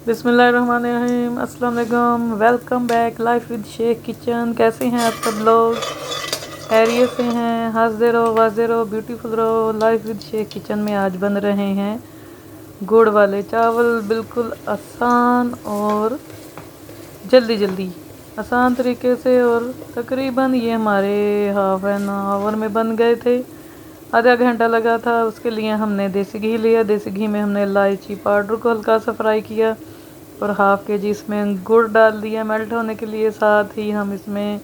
बिस्मिल्लाहिर्रहमानिर्रहीम, अस्सलाम वालेकुम। Welcome back life with Sheikh kitchen. कैसे हैं आप सब लोग? खैरियत से हैं? हंसते रहो, वाजे रहो, ब्यूटीफुल रहो। लाइफ विद शेख किचन में आज बन रहे हैं गुड़ वाले चावल। बिल्कुल आसान और जल्दी जल्दी आसान तरीके से, और तकरीबन ये हमारे हाफ एन आवर में बन गए थे। आधा घंटा लगा था। उसके लिए हमने देसी घी लिया। देसी घी में हमने इलायची पाउडर को हल्का सा फ्राई किया और हाफ के जी इसमें गुड़ डाल दिया मेल्ट होने के लिए। साथ ही हम इसमें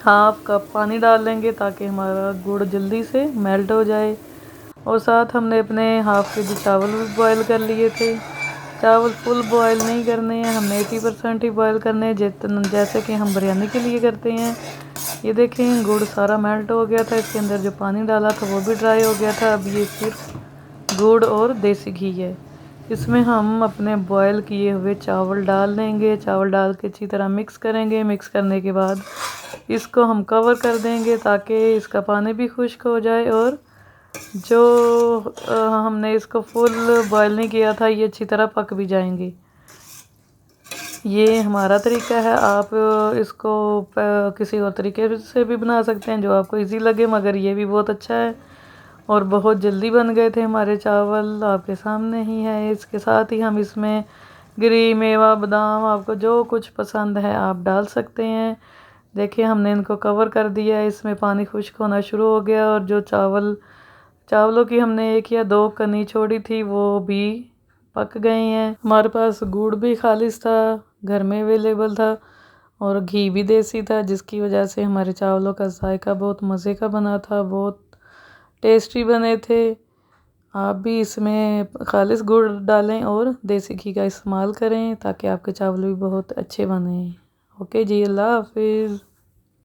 हाफ कप पानी डाल लेंगे ताकि हमारा गुड़ जल्दी से मेल्ट हो जाए। और साथ हमने अपने हाफ के जी चावल भी बॉयल कर लिए थे। चावल फुल बॉयल नहीं करने हैं, हमने 80% ही बॉयल करने हैं, जितना जैसे कि हम बिरयानी के लिए करते हैं। ये देखें, गुड़ सारा मेल्ट हो गया था। इसके अंदर जो पानी डाला था वो भी ड्राई हो गया था। अब ये सिर्फ गुड़ और देसी घी है। इसमें हम अपने बॉयल किए हुए चावल डाल देंगे। चावल डाल के अच्छी तरह मिक्स करेंगे। मिक्स करने के बाद इसको हम कवर कर देंगे ताकि इसका पानी भी खुश्क हो जाए, और जो हमने इसको फुल बॉयल नहीं किया था ये अच्छी तरह पक भी जाएंगे। ये हमारा तरीका है। आप इसको किसी और तरीके से भी बना सकते हैं जो आपको इजी लगे, मगर ये भी बहुत अच्छा है। और बहुत जल्दी बन गए थे हमारे चावल, आपके सामने ही है। इसके साथ ही हम इसमें गिरी मेवा बादाम, आपको जो कुछ पसंद है आप डाल सकते हैं। देखिए, हमने इनको कवर कर दिया। इसमें पानी खुश्क होना शुरू हो गया, और जो चावलों की हमने 1 या 2 कनी छोड़ी थी वो भी पक गए हैं। हमारे पास गुड़ भी खालिश था, घर में अवेलेबल था, और घी भी देसी था, जिसकी वजह से हमारे चावलों का जायका बहुत मज़े का बना था, बहुत टेस्टी बने थे। आप भी इसमें खालिश गुड़ डालें और देसी घी का इस्तेमाल करें ताकि आपके चावल भी बहुत अच्छे बने। ओके जी, अल्लाह हाफिज़।